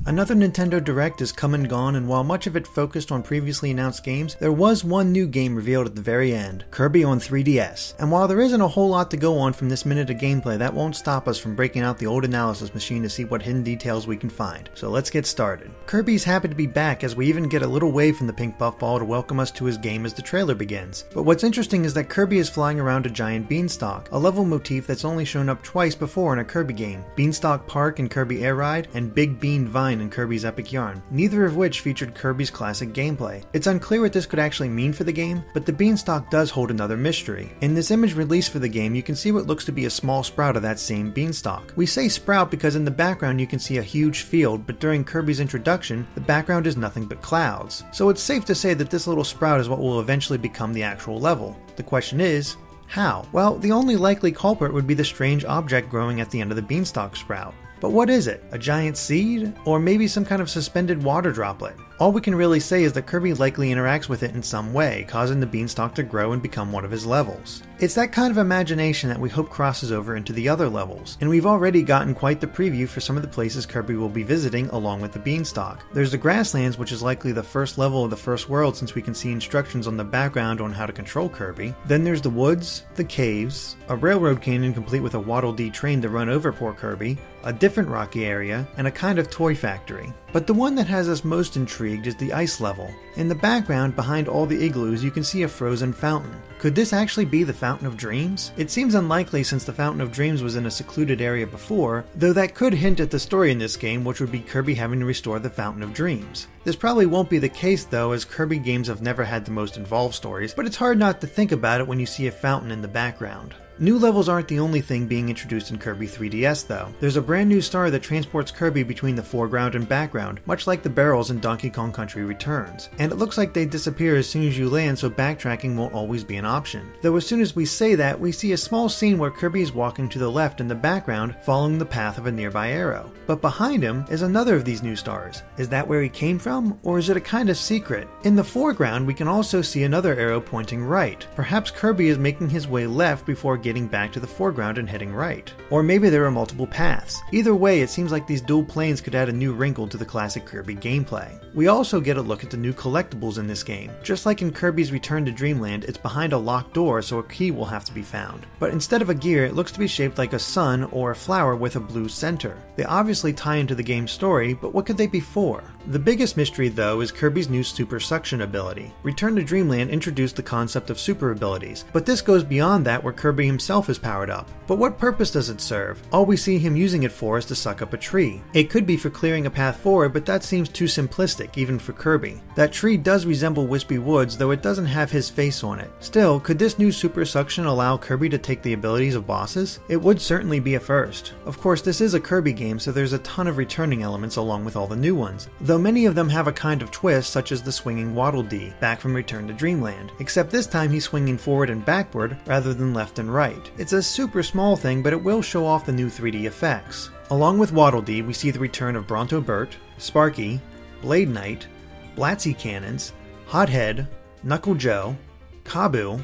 Another Nintendo Direct is come and gone, and while much of it focused on previously announced games, there was one new game revealed at the very end, Kirby on 3DS. And while there isn't a whole lot to go on from this minute of gameplay, that won't stop us from breaking out the old analysis machine to see what hidden details we can find. So let's get started. Kirby's happy to be back, as we even get a little wave from the pink buff ball to welcome us to his game as the trailer begins. But what's interesting is that Kirby is flying around a giant Beanstalk, a level motif that's only shown up twice before in a Kirby game, Beanstalk Park in Kirby Air Ride, and Big Bean Vine in Kirby's Epic Yarn, neither of which featured Kirby's classic gameplay. It's unclear what this could actually mean for the game, but the Beanstalk does hold another mystery. In this image released for the game, you can see what looks to be a small sprout of that same Beanstalk. We say sprout because in the background you can see a huge field, but during Kirby's introduction, the background is nothing but clouds. So it's safe to say that this little sprout is what will eventually become the actual level. The question is, how? Well, the only likely culprit would be the strange object growing at the end of the Beanstalk sprout. But what is it? A giant seed? Or maybe some kind of suspended water droplet? All we can really say is that Kirby likely interacts with it in some way, causing the Beanstalk to grow and become one of his levels. It's that kind of imagination that we hope crosses over into the other levels, and we've already gotten quite the preview for some of the places Kirby will be visiting along with the Beanstalk. There's the Grasslands, which is likely the first level of the first world since we can see instructions on the background on how to control Kirby. Then there's the woods, the caves, a railroad canyon complete with a Waddle Dee train to run over poor Kirby, a different rocky area, and a kind of toy factory. But the one that has us most intrigued is the ice level. In the background, behind all the igloos, you can see a frozen fountain. Could this actually be the Fountain of Dreams? It seems unlikely since the Fountain of Dreams was in a secluded area before, though that could hint at the story in this game, which would be Kirby having to restore the Fountain of Dreams. This probably won't be the case though, as Kirby games have never had the most involved stories, but it's hard not to think about it when you see a fountain in the background. New levels aren't the only thing being introduced in Kirby 3DS though. There's a brand new star that transports Kirby between the foreground and background, much like the barrels in Donkey Kong Country Returns. And it looks like they disappear as soon as you land, so backtracking won't always be an option. Though as soon as we say that, we see a small scene where Kirby is walking to the left in the background, following the path of a nearby arrow. But behind him is another of these new stars. Is that where he came from, or is it a kind of secret? In the foreground, we can also see another arrow pointing right. Perhaps Kirby is making his way left before getting back to the foreground and heading right. Or maybe there are multiple paths. Either way, it seems like these dual planes could add a new wrinkle to the classic Kirby gameplay. We also get a look at the new collectibles in this game. Just like in Kirby's Return to Dreamland, it's behind a locked door, so a key will have to be found. But instead of a gear, it looks to be shaped like a sun or a flower with a blue center. They obviously tie into the game's story, but what could they be for? The biggest mystery though is Kirby's new super suction ability. Return to Dreamland introduced the concept of super abilities, but this goes beyond that where Kirby himself is powered up. But what purpose does it serve? All we see him using it for is to suck up a tree. It could be for clearing a path forward, but that seems too simplistic, even for Kirby. That tree does resemble Wispy Woods, though it doesn't have his face on it. Still, could this new super suction allow Kirby to take the abilities of bosses? It would certainly be a first. Of course, this is a Kirby game, so there's a ton of returning elements along with all the new ones, though many of them have a kind of twist, such as the swinging Waddle Dee, back from Return to Dreamland, except this time he's swinging forward and backward rather than left and right. It's a super small thing, but it will show off the new 3D effects. Along with Waddle Dee, we see the return of Bronto Burt, Sparky, Blade Knight, Blatzy Cannons, Hothead, Knuckle Joe, Kabu,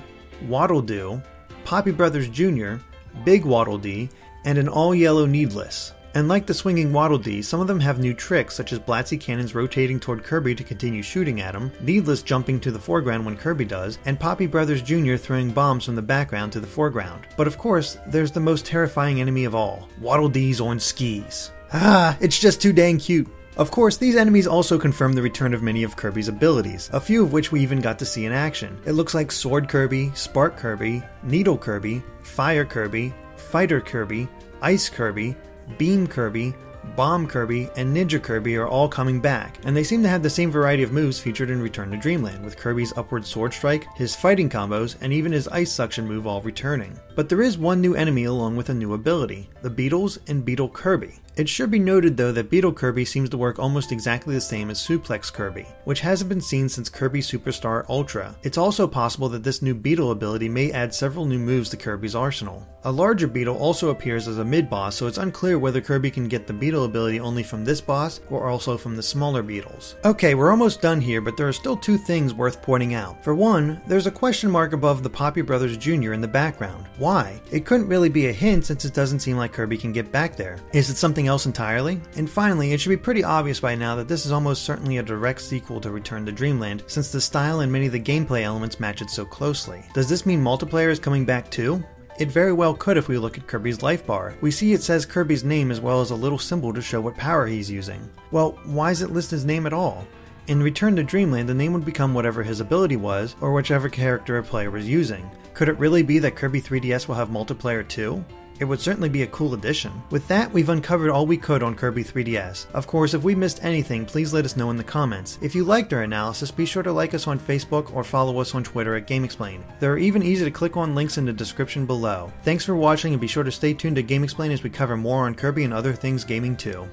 Waddle Doo, Poppy Brothers Jr., Big Waddle Dee, and an all-yellow Needless. And like the swinging Waddle Dee, some of them have new tricks, such as Blatzy Cannons rotating toward Kirby to continue shooting at him, Needless jumping to the foreground when Kirby does, and Poppy Brothers Jr. throwing bombs from the background to the foreground. But of course, there's the most terrifying enemy of all, Waddle Dees on skis. Ah, it's just too dang cute. Of course, these enemies also confirm the return of many of Kirby's abilities, a few of which we even got to see in action. It looks like Sword Kirby, Spark Kirby, Needle Kirby, Fire Kirby, Fighter Kirby, Ice Kirby, Beam Kirby, Bomb Kirby, and Ninja Kirby are all coming back, and they seem to have the same variety of moves featured in Return to Dreamland, with Kirby's upward sword strike, his fighting combos, and even his ice suction move all returning. But there is one new enemy along with a new ability, the Beetles and Beetle Kirby. It should be noted though that Beetle Kirby seems to work almost exactly the same as Suplex Kirby, which hasn't been seen since Kirby Superstar Ultra. It's also possible that this new Beetle ability may add several new moves to Kirby's arsenal. A larger Beetle also appears as a mid-boss, so it's unclear whether Kirby can get the Beetle beetle ability only from this boss or also from the smaller beetles. Okay, we're almost done here, but there are still two things worth pointing out. For one, there's a question mark above the Poppy Brothers Jr. in the background. Why? It couldn't really be a hint since it doesn't seem like Kirby can get back there. Is it something else entirely? And finally, it should be pretty obvious by now that this is almost certainly a direct sequel to Return to Dreamland, since the style and many of the gameplay elements match it so closely. Does this mean multiplayer is coming back too? It very well could if we look at Kirby's life bar. We see it says Kirby's name as well as a little symbol to show what power he's using. Well, why does it list his name at all? In Return to Dreamland, the name would become whatever his ability was, or whichever character a player was using. Could it really be that Kirby 3DS will have multiplayer too? It would certainly be a cool addition. With that, we've uncovered all we could on Kirby 3DS. Of course, if we missed anything, please let us know in the comments. If you liked our analysis, be sure to like us on Facebook or follow us on Twitter at GameXplain. They're even easy to click on links in the description below. Thanks for watching and be sure to stay tuned to GameXplain as we cover more on Kirby and other things gaming too.